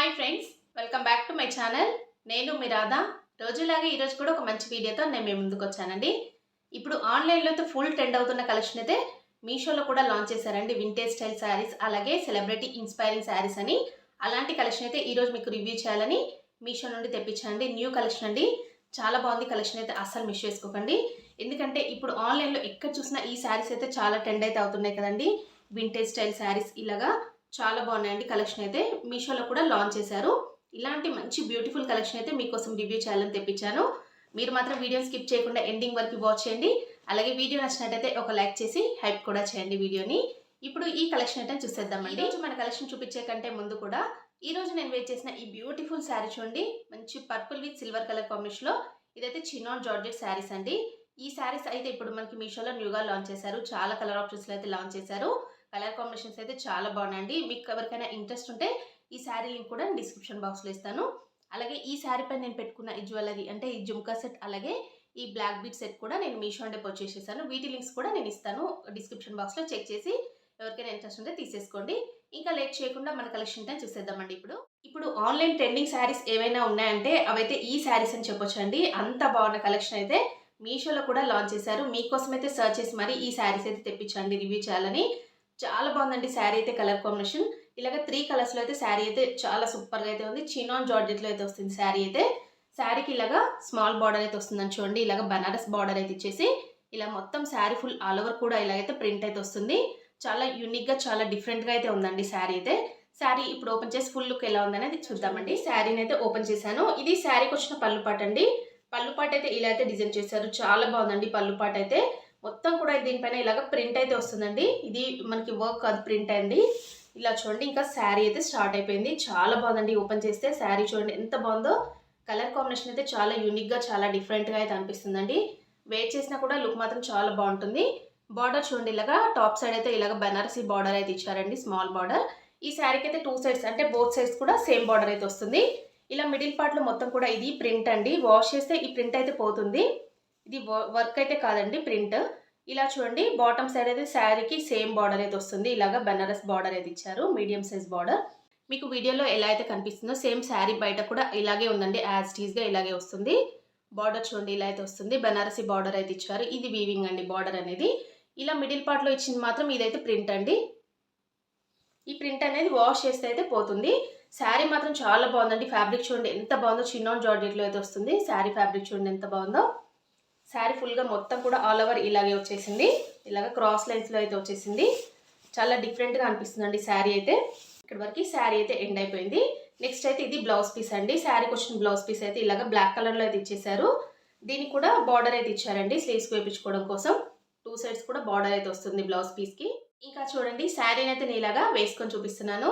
Hi friends, welcome back to my channel. నేను మీ రాధా. రోజులాగే ఈరోజు కూడా ఒక మంచి వీడియోతో నేను మీ ముందుకు వచ్చానండి. ఇప్పుడు ఆన్లైన్లో అయితే ఫుల్ ట్రెండ్ అవుతున్న కలెక్షన్ అయితే మీషోలో కూడా లాంచ్ చేశారండి. వింటేజ్ స్టైల్ శారీస్, అలాగే సెలబ్రిటీ ఇన్స్పైరింగ్ శారీస్ అని. అలాంటి కలెక్షన్ అయితే ఈరోజు మీకు రివ్యూ చేయాలని మీషో నుండి తెప్పించానండి. న్యూ కలెక్షన్ అండి, చాలా బాగుంది కలెక్షన్ అయితే, అస్సలు మిస్ చేసుకోకండి. ఎందుకంటే ఇప్పుడు ఆన్లైన్లో ఎక్కడ చూసినా ఈ శారీస్ అయితే చాలా ట్రెండ్ అయితే అవుతున్నాయి కదండి. వింటేజ్ స్టైల్ శారీస్ ఇలాగా చాలా బాగున్నాయండి. కలెక్షన్ అయితే మీషోలో కూడా లాంచ్ చేశారు. ఇలాంటి మంచి బ్యూటిఫుల్ కలెక్షన్ అయితే మీకోసం రివ్యూ చేయాలని తెప్పించాను. మీరు మాత్రం వీడియో స్కిప్ చేయకుండా ఎండింగ్ వరకు వాచ్ చేయండి. అలాగే వీడియో నచ్చినట్టయితే ఒక లైక్ చేసి హైప్ కూడా చేయండి వీడియోని. ఇప్పుడు ఈ కలెక్షన్ అయితే చూసేద్దామండి. ఈరోజు మన కలెక్షన్ చూపించే కంటే ముందు కూడా ఈ రోజు నేను వేర్ చేసిన ఈ బ్యూటిఫుల్ శారీ చూడండి. మంచి పర్పుల్ విత్ సిల్వర్ కలర్ కాంబినేషన్లో ఇదైతే చినాన్ జార్జెట్ శారీస్ అండి. ఈ శారీస్ అయితే ఇప్పుడు మనకి మీషోలో న్యూగా లాంచ్ చేశారు. చాలా కలర్ ఆప్షన్స్లో అయితే లాంచ్ చేశారు. కలర్ కాంబినేషన్స్ అయితే చాలా బాగున్నాయండి. మీకు ఎవరికైనా ఇంట్రెస్ట్ ఉంటే ఈ శారీ లింక్ కూడా నేను డిస్క్రిప్షన్ బాక్స్లో ఇస్తాను. అలాగే ఈ శారీ పైన నేను పెట్టుకున్న ఈ జ్యువెలరీ అంటే ఈ జుమ్కా సెట్, అలాగే ఈ బ్లాక్ బీట్ సెట్ కూడా నేను మీషో అంటే పర్చేస్ చేశాను. వీటి లింక్స్ కూడా నేను ఇస్తాను డిస్క్రిప్షన్ బాక్స్లో. చెక్ చేసి ఎవరికైనా ఇంట్రెస్ట్ ఉంటే తీసేసుకోండి. ఇంకా లేట్ చేయకుండా మన కలెక్షన్ అయితే చూసేద్దామండి. ఇప్పుడు ఆన్లైన్ ట్రెండింగ్ శారీస్ ఏవైనా ఉన్నాయంటే అవైతే ఈ శారీస్ అని చెప్పొచ్చు అండి. అంత బాగున్న కలెక్షన్ అయితే మీషోలో కూడా లాంచ్ చేశారు. మీకోసం అయితే సర్చ్ చేసి మరి ఈ శారీస్ అయితే తెప్పించండి రివ్యూ చేయాలని. చాలా బాగుందండి శారీ అయితే. కలర్ కాంబినేషన్ ఇలాగ 3 కలర్స్లో అయితే శారీ అయితే చాలా సూపర్గా అయితే ఉంది. చినాన్ జార్జెట్లో అయితే వస్తుంది శారీ అయితే. శారీకి ఇలాగా స్మాల్ బార్డర్ అయితే వస్తుందని చూడండి. ఇలాగ బనారస్ బార్డర్ అయితే ఇచ్చేసి ఇలా మొత్తం శారీ ఫుల్ ఆల్ ఓవర్ కూడా ఇలాగైతే ప్రింట్ అయితే వస్తుంది. చాలా యూనిక్గా, చాలా డిఫరెంట్గా అయితే ఉందండి శారీ అయితే. శారీ ఇప్పుడు ఓపెన్ చేసి ఫుల్ లుక్ ఎలా ఉందనేది చూద్దామండి. శారీని అయితే ఓపెన్ చేశాను. ఇది శారీకి వచ్చిన పళ్ళు పాట అండి. పళ్ళు పాట అయితే ఇలా అయితే డిజైన్ చేశారు. చాలా బాగుందండి పళ్ళు పాట అయితే. మొత్తం కూడా దీనిపైన ఇలాగ ప్రింట్ అయితే వస్తుందండి. ఇది మనకి వర్క్ కాదు, ప్రింట్ అండి. ఇలా చూడండి. ఇంకా శారీ అయితే స్టార్ట్ అయిపోయింది. చాలా బాగుందండి. ఓపెన్ చేస్తే శారీ చూడండి ఎంత బాగుందో. కలర్ కాంబినేషన్ అయితే చాలా యూనిక్గా, చాలా డిఫరెంట్గా అయితే అనిపిస్తుందండి. వేర్ చేసినా కూడా లుక్ మాత్రం చాలా బాగుంటుంది. బార్డర్ చూడండి, ఇలాగా టాప్ సైడ్ అయితే ఇలాగ బనారసి బార్డర్ అయితే ఇచ్చారండి, స్మాల్ బార్డర్. ఈ శారీకి అయితే 2 సైడ్స్ అంటే బోత్ సైడ్స్ కూడా సేమ్ బార్డర్ అయితే వస్తుంది. ఇలా మిడిల్ పార్ట్లో మొత్తం కూడా ఇది ప్రింట్ అండి. వాష్ చేస్తే ఈ ప్రింట్ అయితే పోతుంది. ఇది వర్క్ అయితే కాదండి, ప్రింట్. ఇలా చూడండి, బాటమ్ సైడ్ అయితే శారీకి సేమ్ బార్డర్ అయితే వస్తుంది. ఇలాగా బనారస్ బార్డర్ అయితే ఇచ్చారు, మీడియం సైజ్ బార్డర్. మీకు వీడియోలో ఎలా అయితే కనిపిస్తుందో సేమ్ శారీ బయట కూడా ఇలాగే ఉందండి. యాజ్ టీజ్గా ఇలాగే వస్తుంది. బార్డర్ చూడండి ఇలా అయితే వస్తుంది. బనారసి బార్డర్ అయితే ఇచ్చారు. ఇది వీవింగ్ అండి బార్డర్ అనేది. ఇలా మిడిల్ పార్ట్లో ఇచ్చింది మాత్రం ఇదైతే ప్రింట్ అండి. ఈ ప్రింట్ అనేది వాష్ చేస్తే అయితే పోతుంది. శారీ మాత్రం చాలా బాగుందండి. ఫ్యాబ్రిక్ చూడండి ఎంత బాగుందో. చినాన్ జార్జెట్లో అయితే వస్తుంది. శారీ ఫ్యాబ్రిక్ చూడండి ఎంత బాగుందో. శారీ ఫుల్గా మొత్తం కూడా ఆల్ ఓవర్ ఇలాగే వచ్చేసింది. ఇలాగ క్రాస్ లైన్స్లో అయితే వచ్చేసింది. చాలా డిఫరెంట్గా అనిపిస్తుందండి శారీ అయితే. ఇక్కడ వరకు శారీ అయితే ఎండ్ అయిపోయింది. నెక్స్ట్ అయితే ఇది బ్లౌజ్ పీస్ అండి. శారీకి వచ్చిన బ్లౌజ్ పీస్ అయితే ఇలాగ బ్లాక్ కలర్లో అయితే ఇచ్చేసారు. దీనికి కూడా బార్డర్ అయితే ఇచ్చారండి స్లీవ్స్ వేయించుకోవడం కోసం. 2 సైడ్స్ కూడా బార్డర్ అయితే వస్తుంది బ్లౌజ్ పీస్కి. ఇంకా చూడండి, శారీని అయితే నేను ఇలాగా వేసుకొని చూపిస్తున్నాను.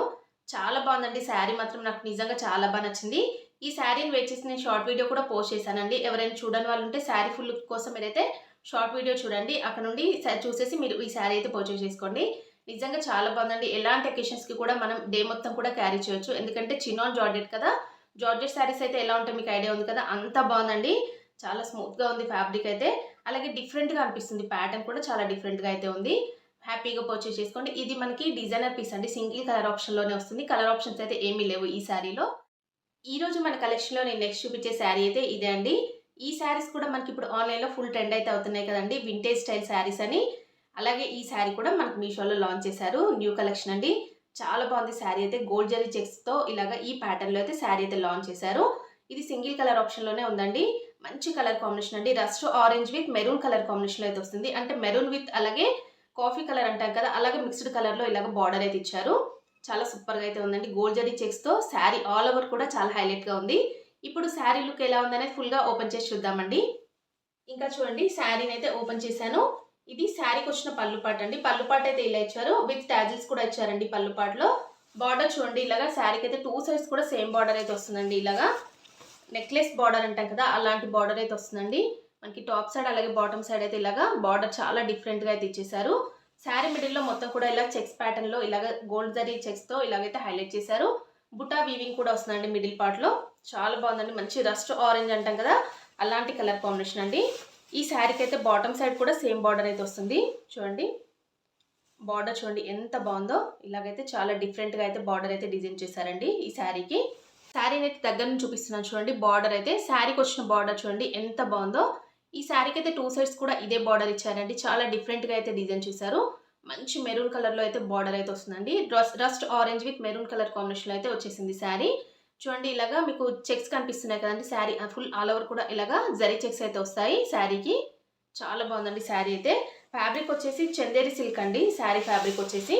చాలా బాగుందండి శారీ మాత్రం. నాకు నిజంగా చాలా బాగా నచ్చింది. ఈ శారీని వేర్ చేసి నేను షార్ట్ వీడియో కూడా పోస్ట్ చేశానండి. ఎవరైనా చూడని వాళ్ళు ఉంటే శారీ ఫుల్ లుక్ కోసం మీరైతే షార్ట్ వీడియో చూడండి. అక్కడ నుండి చూసేసి మీరు ఈ శారీ అయితే పర్చేస్ చేసుకోండి. నిజంగా చాలా బాగుందండి. ఎలాంటి అకేషన్స్కి కూడా మనం డే మొత్తం కూడా క్యారీ చేయొచ్చు. ఎందుకంటే చినాన్ జార్జెట్ కదా. జార్జెట్ శారీస్ అయితే ఎలా ఉంటాయి మీకు ఐడియా ఉంది కదా. అంత బాగుందండి. చాలా స్మూత్గా ఉంది ఫ్యాబ్రిక్ అయితే. అలాగే డిఫరెంట్గా అనిపిస్తుంది. ప్యాటర్న్ కూడా చాలా డిఫరెంట్గా అయితే ఉంది. హ్యాపీగా పర్చేస్ చేసుకోండి. ఇది మనకి డిజైనర్ పీస్ అండి. సింగిల్ కలర్ ఆప్షన్లోనే వస్తుంది. కలర్ ఆప్షన్స్ అయితే ఏమీ లేవు ఈ శారీలో. ఈరోజు మన కలెక్షన్లో నేను నెక్స్ట్ చూపించే శారీ అయితే ఇదే అండి. ఈ శారీస్ కూడా మనకి ఇప్పుడు ఆన్లైన్లో ఫుల్ ట్రెండ్ అయితే అవుతున్నాయి కదండి, వింటేజ్ స్టైల్ శారీస్ అని. అలాగే ఈ శారీ కూడా మనకు మీషోలో లాంచ్ చేశారు. న్యూ కలెక్షన్ అండి. చాలా బాగుంది శారీ అయితే. గోల్డ్ జరీ చెక్స్తో ఇలాగ ఈ ప్యాటర్న్లో అయితే శారీ అయితే లాంచ్ చేశారు. ఇది సింగిల్ కలర్ ఆప్షన్లోనే ఉందండి. మంచి కలర్ కాంబినేషన్ అండి. Rust orange with maroon colour కాంబినేషన్లో అయితే వస్తుంది. అంటే మెరూన్ విత్ అలాగే కాఫీ కలర్ అంటాం కదా, అలాగే మిక్స్డ్ కలర్లో ఇలాగ బార్డర్ అయితే ఇచ్చారు. చాలా సూపర్గా అయితే ఉందండి. గోల్డ్ జరీ చెక్స్తో శారీ ఆల్ ఓవర్ కూడా చాలా హైలైట్గా ఉంది. ఇప్పుడు శారీ లుక్ ఎలా ఉందనేది ఫుల్గా ఓపెన్ చేసి చూద్దామండి. ఇంకా చూడండి, శారీని అయితే ఓపెన్ చేశాను. ఇది శారీకి వచ్చిన పళ్ళు పాట అండి. పళ్ళు పాట అయితే ఇలా ఇచ్చారు. విత్ టాజిల్స్ కూడా ఇచ్చారండి పళ్ళు పాటలో. బార్డర్ చూడండి, ఇలాగా శారీకి అయితే 2 సైడ్స్ కూడా సేమ్ బార్డర్ అయితే వస్తుందండి. ఇలాగా నెక్లెస్ బార్డర్ అంటాం కదా, అలాంటి బార్డర్ అయితే వస్తుందండి. మనకి టాప్ సైడ్ అలాగే బాటమ్ సైడ్ అయితే ఇలాగా బార్డర్ చాలా డిఫరెంట్గా అయితే ఇచ్చేసారు. శారీ మిడిల్లో మొత్తం కూడా ఇలా చెక్స్ ప్యాటర్న్లో ఇలాగ గోల్డ్ జరీ చెక్స్తో ఇలాగైతే హైలైట్ చేశారు. బుటా వీవింగ్ కూడా వస్తుందండి మిడిల్ పార్ట్లో. చాలా బాగుందండి. మంచి రస్ట్ ఆరెంజ్ అంటాం కదా, అలాంటి కలర్ కాంబినేషన్ అండి. ఈ శారీకి అయితే బాటమ్ సైడ్ కూడా సేమ్ బార్డర్ అయితే వస్తుంది. చూడండి, బార్డర్ చూడండి ఎంత బాగుందో. ఇలాగైతే చాలా డిఫరెంట్గా అయితే బార్డర్ అయితే డిజైన్ చేశారండి ఈ శారీకి. శారీని అయితే దగ్గర నుంచి చూపిస్తున్నాను చూడండి. బార్డర్ అయితే శారీకి వచ్చిన బార్డర్ చూడండి ఎంత బాగుందో. ఈ శారీకి అయితే 2 సైడ్స్ కూడా ఇదే బార్డర్ ఇచ్చారండి. చాలా డిఫరెంట్‌గా అయితే డిజైన్ చేశారు. మంచి మెరూన్ కలర్‌లో అయితే బార్డర్ అయితే వస్తుందండి. Rust orange with maroon colour కాంబినేషన్‌లో అయితే వచ్చేసింది శారీ. చూడండి ఇలాగా మీకు చెక్స్ కనిపిస్తున్నాయి కదండీ! శారీ ఫుల్ ఆల్ ఓవర్ కూడా ఇలాగా జరీ చెక్స్ అయితే వస్తాయి శారీకి. చాలా బాగుందండి శారీ అయితే. ఫ్యాబ్రిక్ వచ్చేసి చందేరి సిల్క్ అండి. శారీ ఫ్యాబ్రిక్ వచ్చేసి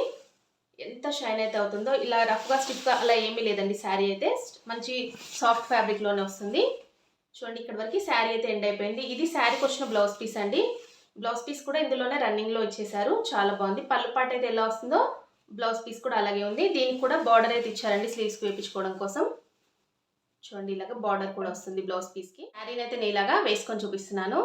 ఎంత షైన్ అయితే అవుతుందో. ఇలా రఫ్‌గా స్టిఫ్‌గా అలా ఏమీ లేదండి శారీ అయితే. మంచి సాఫ్ట్ ఫ్యాబ్రిక్‌లోనే వస్తుంది. చూడండి ఇక్కడి వరకు శారీ అయితే ఎండ్ అయిపోయింది. ఇది శారీకి వచ్చిన బ్లౌజ్ పీస్ అండి. బ్లౌజ్ పీస్ కూడా ఇందులోనే రన్నింగ్‌లో ఇచ్చేసారు. చాలా బాగుంది. పళ్ళు పాట అయితే ఎలా వస్తుందో బ్లౌజ్ పీస్ కూడా అలాగే ఉంది. దీనికి కూడా బార్డర్ అయితే ఇచ్చారండి స్లీవ్స్‌కి వేపించుకోవడం కోసం. చూడండి ఇలాగా బార్డర్ కూడా వస్తుంది బ్లౌజ్ పీస్‌కి. శారీని అయితే నేను ఇలాగా వేసుకొని చూపిస్తున్నాను.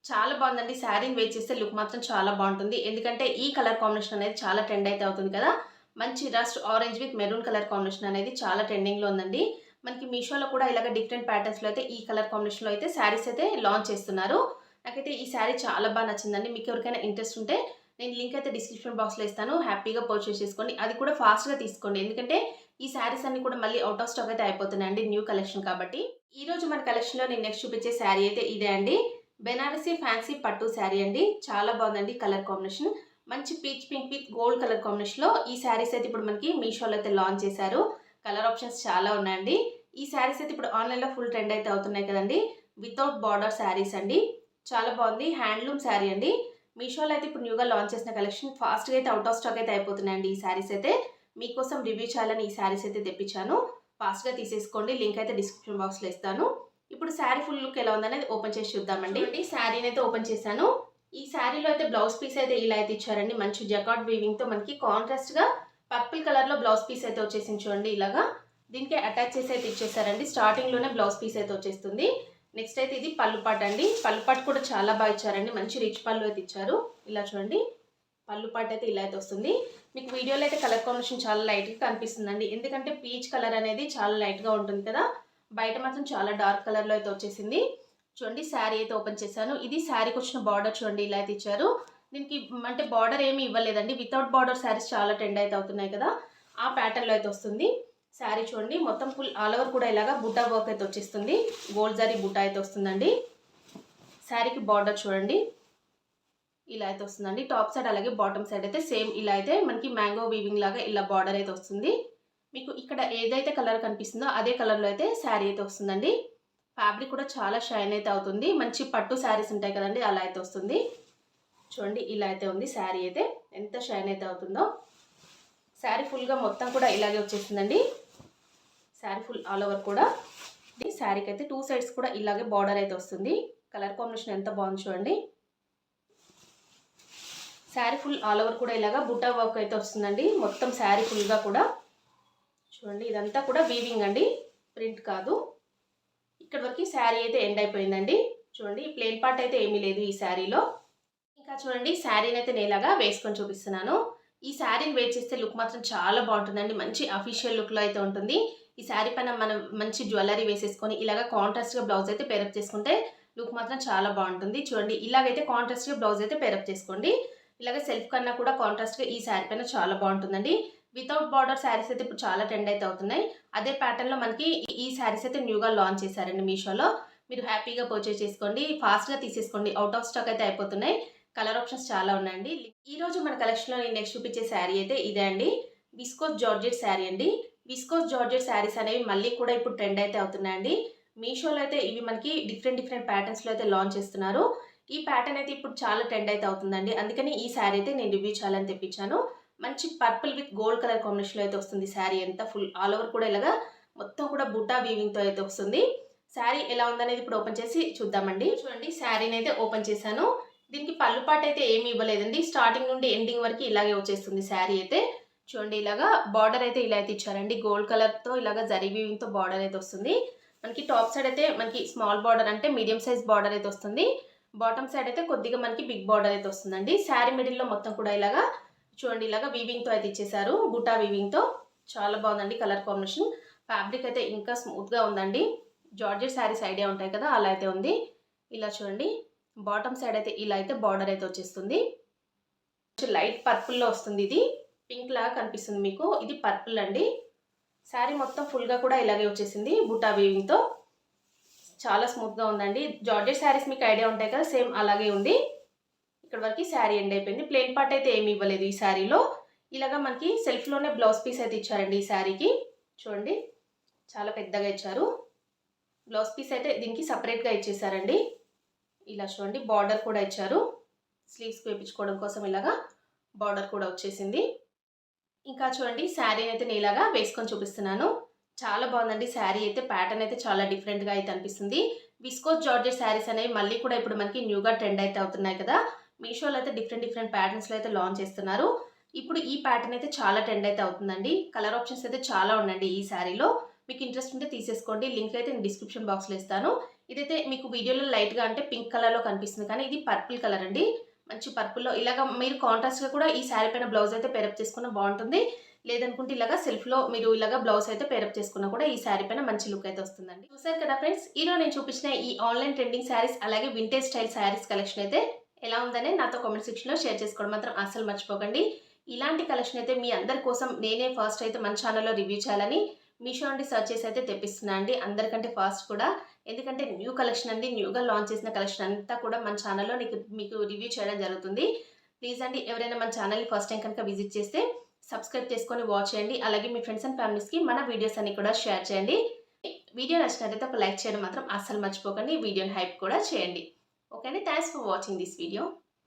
చాలా బాగుందండి. శారీని వేర్ చేస్తే లుక్ మాత్రం చాలా బాగుంటుంది. ఎందుకంటే ఈ కలర్ కాంబినేషన్ అనేది చాలా ట్రెండ్ అయితే అవుతుంది కదా! మంచి rust orange with maroon colour combination అనేది చాలా ట్రెండింగ్‌లో ఉందండి. మనకి మీషోలో కూడా ఇలాగ డిఫరెంట్ ప్యాటర్న్స్‌లో అయితే ఈ కలర్ కాంబినేషన్‌లో అయితే శారీస్ అయితే లాంచ్ చేస్తున్నారు. నాకైతే ఈ శారీ చాలా బాగా నచ్చిందండి. మీకు ఎవరికైనా ఇంట్రెస్ట్ ఉంటే నేను లింక్ అయితే డిస్క్రిప్షన్ బాక్స్‌లో ఇస్తాను. హ్యాపీగా పర్చేస్ చేసుకోండి. అది కూడా ఫాస్ట్‌గా తీసుకోండి. ఎందుకంటే ఈ శారీస్ అన్నీ కూడా మళ్ళీ ఔట్ ఆఫ్ స్టాక్ అయితే అయిపోతున్నాయండి. న్యూ కలెక్షన్ కాబట్టి. ఈరోజు మన కలెక్షన్‌లో నేను నెక్స్ట్ చూపించే శారీ అయితే ఇదే అండి. బెనారసి ఫ్యాన్సీ పట్టు శారీ అండి. చాలా బాగుందండి కలర్ కాంబినేషన్. మంచి peach pink with gold colour కాంబినేషన్‌లో ఈ శారీస్ అయితే ఇప్పుడు మనకి మీషోలో అయితే లాంచ్ చేశారు. కలర్ ఆప్షన్స్ చాలా ఉన్నాయండి. ఈ శారీస్ అయితే ఇప్పుడు ఆన్‌లైన్‌లో ఫుల్ ట్రెండ్ అయితే అవుతున్నాయి కదండీ! వితౌట్ బార్డర్ శారీస్ అండి. చాలా బాగుంది. హ్యాండ్లూమ్ శారీ అండి. మీషోలో అయితే ఇప్పుడు న్యూగా లాంచ్ చేసిన కలెక్షన్ ఫాస్ట్‌గా అయితే ఔట్ ఆఫ్ స్టాక్ అయితే అయిపోతున్నాయండి ఈ శారీస్ అయితే. మీకోసం రివ్యూ చేయాలని ఈ శారీస్ అయితే తెప్పించాను. ఫాస్ట్‌గా తీసేసుకోండి. లింక్ అయితే డిస్క్రిప్షన్ బాక్స్‌లో ఇస్తాను. ఇప్పుడు శారీ ఫుల్ లుక్ ఎలా ఉందనేది ఓపెన్ చేసి చూద్దామండి. చూడండి శారీని అయితే ఓపెన్ చేశాను. ఈ శారీలో అయితే బ్లౌజ్ పీస్ అయితే ఇలా అయితే ఇచ్చారండి. మంచి జకార్డ్ వీవింగ్‌తో మనకి కాంట్రాస్ట్‌గా పర్పుల్ కలర్‌లో బ్లౌజ్ పీస్ అయితే వచ్చేసింది చూడండి ఇలాగా. దీనికి అటాచ్ చేసి అయితే ఇచ్చేసారండి. స్టార్టింగ్‌లోనే బ్లౌజ్ పీస్ అయితే వచ్చేస్తుంది. నెక్స్ట్ అయితే ఇది పళ్ళు పాట అండి. పళ్ళు పాట కూడా చాలా బాగా ఇచ్చారండి. మంచి రిచ్ పళ్ళు అయితే ఇచ్చారు. ఇలా చూడండి. పళ్ళు పాట అయితే ఇలా అయితే వస్తుంది. మీకు వీడియోలో అయితే కలర్ కాంబినేషన్ చాలా లైట్‌గా కనిపిస్తుందండి. ఎందుకంటే పీచ్ కలర్ అనేది చాలా లైట్‌గా ఉంటుంది కదా! బయట మాత్రం చాలా డార్క్ కలర్‌లో అయితే వచ్చేసింది. చూడండి శారీ అయితే ఓపెన్ చేశాను. ఇది శారీకి వచ్చిన బార్డర్ చూడండి ఇలా అయితే ఇచ్చారు. దీనికి అంటే బార్డర్ ఏమి ఇవ్వలేదండి. వితౌట్ బార్డర్ శారీస్ చాలా ట్రెండ్ అయితే అవుతున్నాయి కదా! ఆ ప్యాటర్న్‌లో అయితే వస్తుంది. శారీ చూడండి మొత్తం ఫుల్ ఆల్ ఓవర్ కూడా ఇలాగా బుట్టా వర్క్ అయితే వచ్చేస్తుంది. గోల్డ్ జరీ బుట్ట అయితే వస్తుందండి. శారీకి బార్డర్ చూడండి. ఇలా అయితే వస్తుందండి. టాప్ సైడ్ అలాగే బాటమ్ సైడ్ అయితే సేమ్ ఇలా అయితే మనకి మ్యాంగో వీవింగ్ లాగా ఇలా బార్డర్ అయితే వస్తుంది. మీకు ఇక్కడ ఏదైతే కలర్ కనిపిస్తుందో అదే కలర్‌లో అయితే శారీ అయితే వస్తుందండి. ఫ్యాబ్రిక్ కూడా చాలా షైన్ అయితే అవుతుంది. మంచి పట్టు శారీస్ ఉంటాయి కదండీ! అలా అయితే వస్తుంది. చూడండి ఇలా అయితే ఉంది శారీ అయితే. ఎంత షైన్ అయితే అవుతుందో. శారీ ఫుల్‌గా మొత్తం కూడా ఇలాగే వచ్చేసిందండి. శారీ ఫుల్ ఆల్ ఓవర్ కూడా. ఈ శారీకి అయితే 2 సైడ్స్ కూడా ఇలాగే బార్డర్ అయితే వస్తుంది. కలర్ కాంబినేషన్ ఎంత బాగుంది చూడండి. శారీ ఫుల్ ఆల్ ఓవర్ కూడా ఇలాగా బుట్టా వర్క్ అయితే వస్తుందండి. మొత్తం శారీ ఫుల్‌గా కూడా. చూడండి ఇదంతా కూడా వీవింగ్ అండి. ప్రింట్ కాదు. ఇక్కడి వరకు శారీ అయితే ఎండ్ అయిపోయిందండి. చూడండి ప్లెయిన్ పార్ట్ అయితే ఏమీ లేదు ఈ శారీలో. ఇంకా చూడండి శారీని అయితే నేను ఇలాగా వేసుకొని చూపిస్తున్నాను. ఈ శారీని వేర్ చేస్తే లుక్ మాత్రం చాలా బాగుంటుందండి. మంచి అఫీషియల్ లుక్‌లో అయితే ఉంటుంది. ఈ శారీ పైన మనం మంచి జ్యువెల్లరీ వేసేసుకొని ఇలాగ కాంట్రాస్ట్‌గా బ్లౌజ్ అయితే పేరప్ చేసుకుంటే లుక్ మాత్రం చాలా బాగుంటుంది. చూడండి ఇలాగైతే కాంట్రాస్ట్‌గా బ్లౌజ్ అయితే పేరప్ చేసుకోండి. ఇలాగ సెల్ఫ్ కన్నా కూడా కాంట్రాస్ట్‌గా ఈ శారీ పైన చాలా బాగుంటుందండి. వితౌట్ బార్డర్ శారీస్ అయితే ఇప్పుడు చాలా ట్రెండ్ అయితే అవుతున్నాయి. అదే ప్యాటర్న్‌లో మనకి ఈ శారీస్ అయితే న్యూగా లాంచ్ చేశారండి మీషోలో. మీరు హ్యాపీగా పర్చేస్ చేసుకోండి. ఫాస్ట్‌గా తీసేసుకోండి. ఔట్ ఆఫ్ స్టాక్ అయితే అయిపోతున్నాయి. కలర్ ఆప్షన్స్ చాలా ఉన్నాయండి. ఈరోజు మన కలెక్షన్‌లో నేను నెక్స్ట్ చూపించే శారీ అయితే ఇదే అండి. విస్కోస్ జార్జెట్ శారీ అండి. విస్కోస్ జార్జెట్ శారీస్ అనేవి మళ్ళీ కూడా ఇప్పుడు ట్రెండ్ అయితే అవుతున్నాయండి. మీషోలో అయితే ఇవి మనకి డిఫరెంట్ ప్యాటర్న్స్‌లో అయితే లాంచ్ చేస్తున్నారు. ఈ ప్యాటర్న్ అయితే ఇప్పుడు చాలా ట్రెండ్ అయితే అవుతుందండి. అందుకని ఈ శారీ అయితే నేను రివ్యూ చేయాలని తెప్పించాను. మంచి పర్పుల్ విత్ గోల్డ్ కలర్ కాంబినేషన్‌లో అయితే వస్తుంది శారీ అంతా ఫుల్ ఆల్ ఓవర్ కూడా ఇలాగా మొత్తం కూడా బుట్టా వీవింగ్‌తో అయితే వస్తుంది. శారీ ఎలా ఉందనేది ఇప్పుడు ఓపెన్ చేసి చూద్దామండి. చూడండి శారీని అయితే ఓపెన్ చేశాను. దీనికి పళ్ళు పాట అయితే ఏమి ఇవ్వలేదండి. స్టార్టింగ్ నుండి ఎండింగ్ వరకు ఇలాగే వచ్చేస్తుంది శారీ అయితే. చూడండి ఇలాగా బార్డర్ అయితే ఇలా అయితే ఇచ్చారండి. గోల్డ్ కలర్‌తో ఇలాగా జరీ వీవింగ్‌తో బార్డర్ అయితే వస్తుంది. మనకి టాప్ సైడ్ అయితే మనకి స్మాల్ బార్డర్ అంటే మీడియం సైజ్ బార్డర్ అయితే వస్తుంది. బాటమ్ సైడ్ అయితే కొద్దిగా మనకి బిగ్ బార్డర్ అయితే వస్తుందండి. శారీ మిడిల్‌లో మొత్తం కూడా ఇలాగా చూడండి ఇలాగా వీవింగ్‌తో అయితే ఇచ్చేసారు. బుటా వీవింగ్‌తో చాలా బాగుందండి కలర్ కాంబినేషన్. ఫ్యాబ్రిక్ అయితే ఇంకా స్మూత్‌గా ఉందండి. జార్జెట్ శారీస్ ఐడియా ఉంటాయి కదా! అలా అయితే ఉంది. ఇలా చూడండి. బాటమ్ సైడ్ అయితే ఇలా అయితే బార్డర్ అయితే వచ్చేస్తుంది. లైట్ పర్పుల్‌లో వస్తుంది ఇది. పింక్ లాగా కనిపిస్తుంది మీకు. ఇది పర్పుల్ అండి. శారీ మొత్తం ఫుల్గా కూడా ఇలాగే వచ్చేసింది బుటా వీవింగ్తో. చాలా స్మూత్గా ఉందండి. జార్జెట్ శారీస్ మీకు ఐడియా ఉంటాయి కదా, సేమ్ అలాగే ఉంది. ఇక్కడ వరకు శారీ ఎండ్ అయిపోయింది. ప్లెయిన్ పార్ట్ అయితే ఏమి ఇవ్వలేదు ఈ శారీలో. ఇలాగా మనకి సెల్ఫ్లోనే బ్లౌజ్ పీస్ అయితే ఇచ్చారండి ఈ శారీకి. చూడండి చాలా పెద్దగా ఇచ్చారు. బ్లౌజ్ పీస్ అయితే దీనికి సపరేట్గా ఇచ్చేసారండి. ఇలా చూడండి బార్డర్ కూడా ఇచ్చారు. స్లీవ్స్కి వేయించుకోవడం కోసం ఇలాగా బార్డర్ కూడా వచ్చేసింది. ఇంకా చూడండి శారీ అయితే నేను ఇలాగా వేసుకొని చూపిస్తున్నాను. చాలా బాగుందండి శారీ అయితే. ప్యాటర్న్ అయితే చాలా డిఫరెంట్గా అయితే అనిపిస్తుంది. విస్కోస్ జార్జెట్ శారీస్ అనేవి మళ్ళీ కూడా ఇప్పుడు మనకి న్యూగా ట్రెండ్ అయితే అవుతున్నాయి కదా. మీషోలో అయితే డిఫరెంట్ ప్యాటర్న్స్లో అయితే లాంచ్ చేస్తున్నారు. ఇప్పుడు ఈ ప్యాటర్న్ అయితే చాలా ట్రెండ్ అయితే అవుతుందండి. కలర్ ఆప్షన్స్ అయితే చాలా ఉండండి ఈ శారీలో. మీకు ఇంట్రెస్ట్ ఉంటే తీసేసుకోండి. లింక్ అయితే నేను డిస్క్రిప్షన్ బాక్స్లో ఇస్తాను. ఇదైతే మీకు వీడియోలో లైట్గా అంటే పింక్ కలర్లో కనిపిస్తుంది, కానీ ఇది పర్పుల్ కలర్ అండి. మంచి పర్పుల్లో ఇలాగ మీరు కాంట్రాస్ట్గా కూడా ఈ శారీ పైన బ్లౌజ్ అయితే పేరప్ చేసుకున్న బాగుంటుంది. లేదనుకుంటే ఇలాగా సెల్ఫ్లో మీరు ఇలాగా బ్లౌజ్ అయితే పేరప్ చేసుకున్నా కూడా ఈ శారీ పైన మంచి లుక్ అయితే వస్తుందండి. చూసారు కదా ఫ్రెండ్స్, ఈరోజు నేను చూపించిన ఈ ఆన్లైన్ ట్రెండింగ్ శారీస్ అలాగే వింటేజ్ స్టైల్ శారీస్ కలెక్షన్ అయితే ఎలా ఉందని నాతో కామెంట్ సెక్షన్లో షేర్ చేసుకోవడం మాత్రం అస్సలు మర్చిపోకండి. ఇలాంటి కలెక్షన్ అయితే మీ అందరి కోసం నేనే ఫస్ట్ అయితే మన ఛానల్లో రివ్యూ చేయాలని మీషో నుండి సర్చ్ చేసి అయితే తెప్పిస్తున్నా అండి. అందరికంటే ఫాస్ట్ కూడా. ఎందుకంటే న్యూ కలెక్షన్ అండి, న్యూగా లాంచ్ చేసిన కలెక్షన్ అంతా కూడా మన ఛానల్లో మీకు రివ్యూ చేయడం జరుగుతుంది. ప్లీజ్ అండి, ఎవరైనా మన ఛానల్ని ఫస్ట్ టైం కనుక విజిట్ చేస్తే సబ్స్క్రైబ్ చేసుకొని వాచ్ చేయండి. అలాగే మీ ఫ్రెండ్స్ అండ్ ఫ్యామిలీస్కి మన వీడియోస్ అన్ని కూడా షేర్ చేయండి. వీడియో నచ్చినట్లయితే ఒక లైక్ చేయడం మాత్రం అస్సలు మర్చిపోకండి. వీడియోని హైప్ కూడా చేయండి. ఓకే అండి, thanks for watching this video.